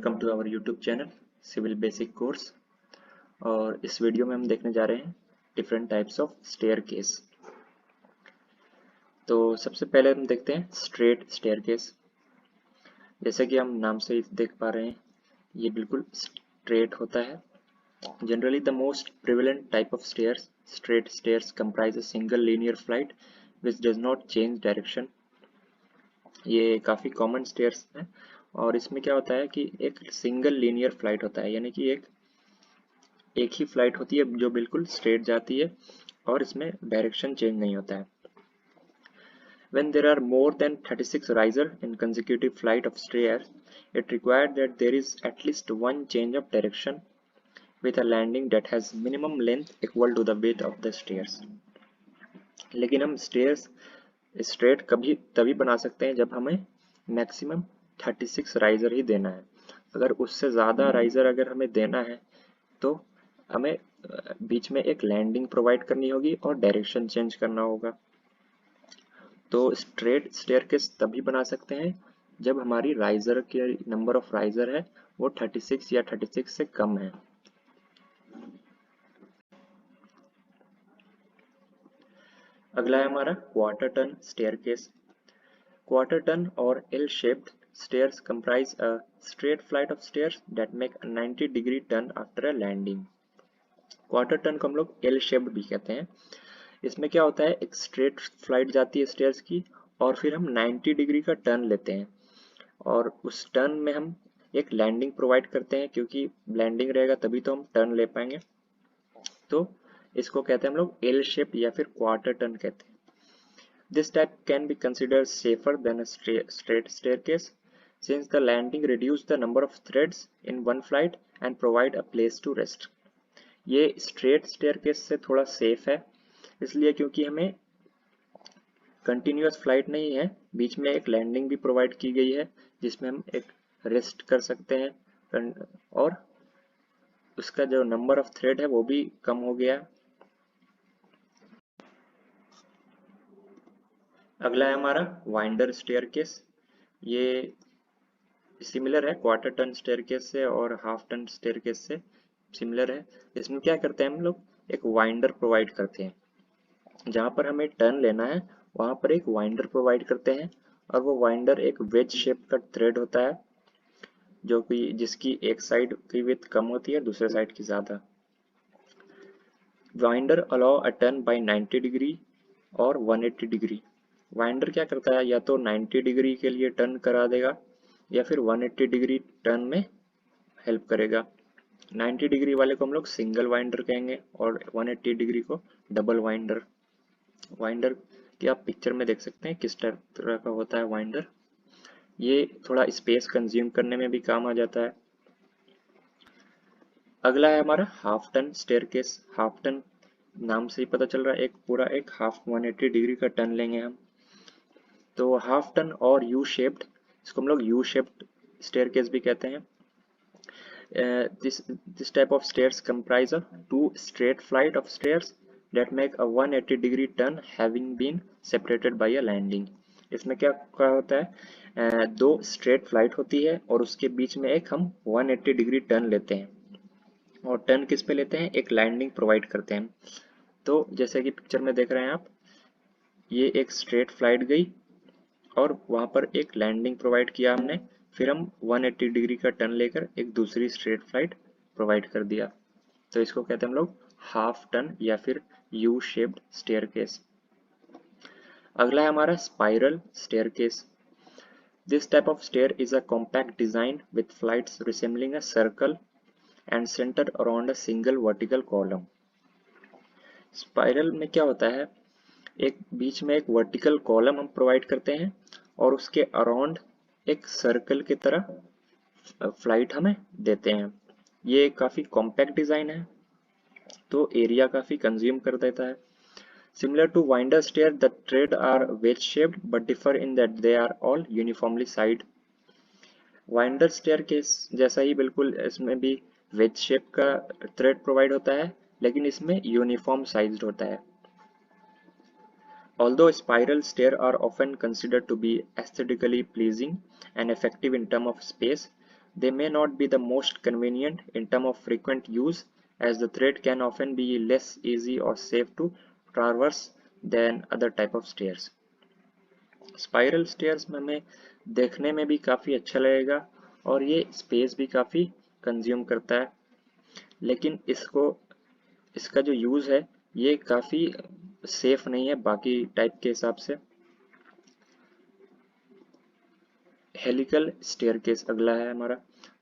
Welcome to our YouTube channel civil basic course. और इस video में हम देखने जा रहे हैं डिफरेंट टाइप्स ऑफ स्टेयरकेस। तो सबसे पहले हम देखते हैं स्ट्रेट स्टेयरकेस। जैसे कि हम नाम से ही देख पा रहे हैं, ये बिल्कुल स्ट्रेट होता है। Generally the most prevalent type of stairs, straight stairs comprise a single linear flight which does not change direction. ये काफ़ी कॉमन स्टेयर्स हैं और इसमें क्या होता है कि एक सिंगल लीनियर फ्लाइट होता है, यानी कि एक ही फ्लाइट होती है जो बिल्कुल स्ट्रेट जाती है और इसमें डायरेक्शन चेंज नहीं होता है। When there are more than 36 riser in consecutive flight of stairs, it required that there is at least one change of direction with a landing that has minimum length equal to the width of the stairs. लेकिन हम stairs straight कभी तभी बना सकते हैं जब हमें maximum 36 riser ही देना है। अगर उससे ज़्यादा राइजर अगर हमें देना है तो हमें बीच में एक लैंडिंग प्रोवाइड करनी होगी और डायरेक्शन चेंज करना होगा। तो स्ट्रेट स्टेयरकेस तभी बना सकते हैं जब हमारी राइजर के नंबर ऑफ राइजर है वो 36 या 36 से कम है। अगला है हमारा quarter turn staircase. Quarter turn और L shaped stairs comprise a straight flight of stairs that make a 90-degree turn after a landing. Quarter turn को हम लोग एल शेप्ड भी कहते हैं। इसमें क्या होता है, एक स्ट्रेट फ्लाइट जाती है स्टेयर्स की और फिर हम 90 डिग्री का टर्न लेते हैं और उस टर्न में हम एक लैंडिंग प्रोवाइड करते हैं, क्योंकि लैंडिंग रहेगा तभी तो हम टर्न ले पाएंगे। तो इसको कहते हैं हम लोग एल शेप या फिर क्वार्टर टर्न कहते हैं। This type can be considered safer than a straight staircase, since the landing reduces the number of threads in one flight and provide a place to rest. ये straight staircase से थोड़ा safe है, इसलिए क्योंकि हमें continuous flight नहीं है, बीच में एक landing भी provide की गई है जिसमें हम एक rest कर सकते हैं और उसका जो number of thread है वो भी कम हो गया। अगला है हमारा वाइंडर स्टेयरकेस। ये सिमिलर है क्वार्टर टर्न स्टेयरकेस से और हाफ टर्न स्टेयरकेस से सिमिलर है। इसमें क्या करते हैं हम लोग, एक वाइंडर प्रोवाइड करते हैं। जहां पर हमें टर्न लेना है वहां पर एक वाइंडर प्रोवाइड करते हैं और वो वाइंडर एक वेज शेप का थ्रेड होता है जो कि जिसकी एक साइड की विड्थ कम होती है, दूसरे साइड की ज्यादा। Winder allow a turn by 90 degree और 180 डिग्री। वाइंडर क्या करता है, या तो 90 डिग्री के लिए टर्न करा देगा या फिर 180 डिग्री टर्न में हेल्प करेगा। 90 डिग्री वाले को हम लोग सिंगल वाइंडर कहेंगे और 180 डिग्री को डबल वाइंडर। वाइंडर की आप पिक्चर में देख सकते हैं किस तरह का होता है वाइंडर। ये थोड़ा स्पेस कंज्यूम करने में भी काम आ जाता है। अगला है हमारा half turn staircase. Half turn नाम से ही पता चल रहा है, एक पूरा एक हाफ 180 डिग्री का टर्न लेंगे हम। तो हाफ टर्न और यू शेप्ड, इसको हम लोग यू शेप्ड स्टेयरकेस भी कहते हैं। This type of stairs comprise of two straight flight of stairs that make a 180 degree turn having been separated by a landing. इसमें क्या होता है, दो स्ट्रेट फ्लाइट होती है और उसके बीच में एक हम 180 डिग्री टर्न लेते हैं और टर्न किस पे लेते हैं, एक लैंडिंग प्रोवाइड करते हैं। तो जैसे कि पिक्चर में देख रहे हैं आप, ये एक स्ट्रेट फ्लाइट गई और वहां पर एक लैंडिंग प्रोवाइड किया हमने, फिर हम 180 डिग्री का टर्न लेकर एक दूसरी स्ट्रेट फ्लाइट प्रोवाइड कर दिया। तो इसको कहते हैं हम लोग हाफ टर्न या फिर यू शेप्ड स्टेयरकेस। अगला है हमारा spiral staircase. This type of stair is a compact design with flights resembling a circle and centre around a single vertical column. Spiral में क्या होता है, एक बीच में एक वर्टिकल कॉलम हम प्रोवाइड करते हैं और उसके अराउंड एक सर्कल की तरह फ्लाइट हमें देते हैं। ये काफी कॉम्पैक्ट डिजाइन है तो एरिया काफी कंज्यूम कर देता है। Similar to winder stair, the thread are wedge shaped but differ in that they are all uniformly side. Winder stair के जैसा ही बिल्कुल इसमें भी वेज शेप का थ्रेड प्रोवाइड होता है, लेकिन इसमें यूनिफॉर्म साइज्ड होता है। Although spiral stairs are often considered to be aesthetically pleasing and effective in terms of space, They may not be the most convenient in terms of frequent use, as the thread can often be less easy or safe to traverse than other type of stairs. Spiral stairs में हमें देखने में भी काफ़ी अच्छा लगेगा और ये स्पेस भी काफ़ी कंज्यूम करता है, लेकिन इसका जो यूज़ है ये काफ़ी सेफ नहीं है बाकी टाइप के हिसाब से। हेलिकल स्टेयरकेस अगला है हमारा।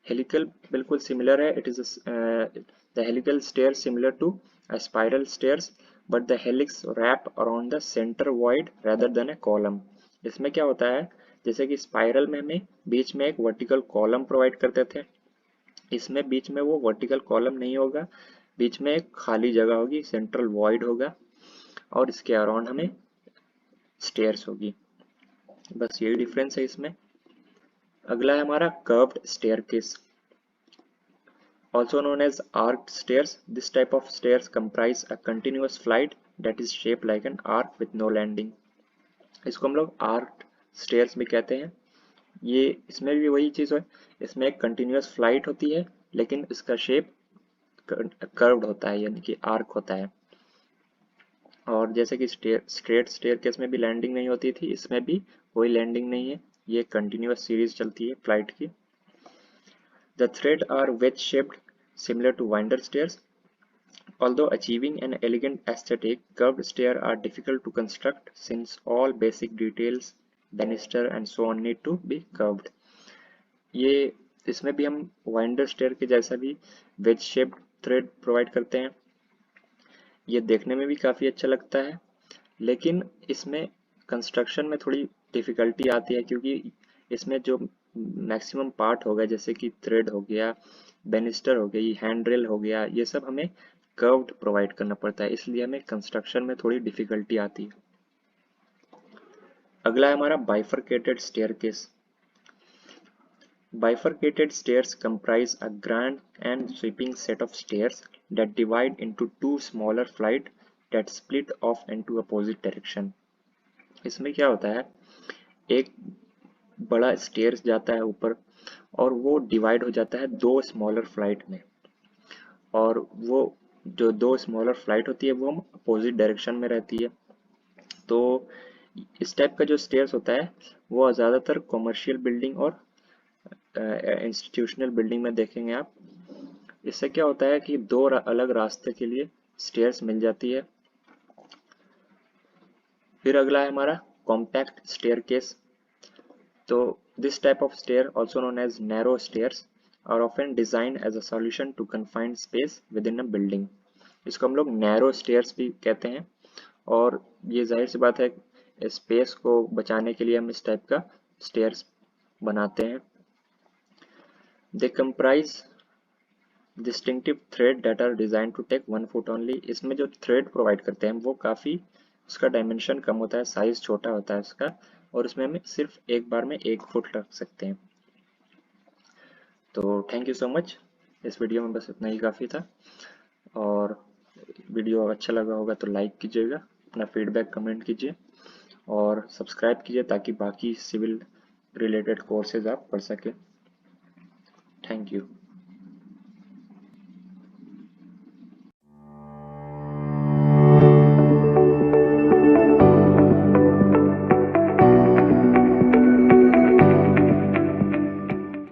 हेलिकल बिल्कुल सिमिलर है, it is the helical stair similar to spiral stairs but the helix wrap around the centre void rather than a column. इसमें क्या होता है, जैसे कि स्पाइरल में हमें बीच में एक वर्टिकल कॉलम प्रोवाइड करते थे, इसमें बीच में वो वर्टिकल कॉलम नहीं होगा, बीच में एक खाली जगह होगी, सेंट्रल वॉइड होगा और इसके अराउंड हमें स्टेयर्स होगी। बस यही डिफरेंस है इसमें। अगला है हमारा curved staircase, also known as arched stairs. This type of stairs comprise a continuous flight that is shaped like an arc with no landing. इसको हम लोग arched stairs भी कहते हैं। ये इसमें भी वही चीज़ है, इसमें एक कंटिन्यूस फ्लाइट होती है लेकिन इसका शेप कर्व्ड होता है, यानी कि आर्क होता है। और जैसे कि स्ट्रेट स्टेयरकेस में भी लैंडिंग नहीं होती थी, इसमें भी कोई लैंडिंग नहीं है, ये कंटिन्यूस सीरीज चलती है फ्लाइट की। The threads are wedge-shaped, similar to winder stairs. Although achieving an elegant aesthetic, curved stairs are difficult to construct since all basic details, banister and so on need to be curved. ये इसमें भी हम winder stair के जैसा भी wedge-shaped thread provide करते हैं। ये देखने में भी काफ़ी अच्छा लगता है, लेकिन इसमें कंस्ट्रक्शन में थोड़ी डिफ़िकल्टी आती है क्योंकि इसमें जो मैक्सिमम पार्ट होगा, जैसे कि थ्रेड हो गया, बेनिस्टर हो गई, हैंड रेल हो गया, ये सब हमें कर्व्ड प्रोवाइड करना पड़ता है, इसलिए हमें कंस्ट्रक्शन में थोड़ी डिफ़िकल्टी आती है। अगला है हमारा bifurcated staircase. Bifurcated stairs comprise a grand and sweeping set of stairs that divide into two smaller flights that split off into opposite direction. इसमें क्या होता है, एक बड़ा स्टेयर्स जाता है ऊपर और वो डिवाइड हो जाता है दो स्मॉलर फ्लाइट में, और वो जो दो स्मॉलर फ्लाइट होती है वो हम अपोजिट डायरेक्शन में रहती है। तो इस टाइप का जो स्टेयर्स होता है वो ज़्यादातर कॉमर्शियल बिल्डिंग और इंस्टीट्यूशनल बिल्डिंग में देखेंगे आप। इससे क्या होता है कि दो अलग रास्ते के लिए स्टेयर्स मिल जाती है। फिर अगला है हमारा कॉम्पैक्ट स्टेयरकेस। तो this type of stair also known as narrow stairs are often designed as a solution to confined space within a building. इसको हम लोग नैरो स्टेयर्स भी कहते हैं और ये जाहिर सी बात है स्पेस को बचाने के लिए हम इस टाइप का स्टेयर्स बनाते हैं। They comprise distinctive thread that are designed to take 1 foot only. इसमें जो thread प्रोवाइड करते हैं वो काफ़ी, उसका डायमेंशन कम होता है, साइज छोटा होता है उसका, और उसमें हम सिर्फ एक बार में 1 फुट रख सकते हैं। तो थैंक यू सो मच, इस वीडियो में बस इतना ही काफ़ी था, और वीडियो अच्छा लगा होगा तो लाइक कीजिएगा, अपना फीडबैक कमेंट कीजिए और सब्सक्राइब कीजिए ताकि बाकी सिविल रिलेटेड कोर्सेज आप पढ़ सकें। Thank you.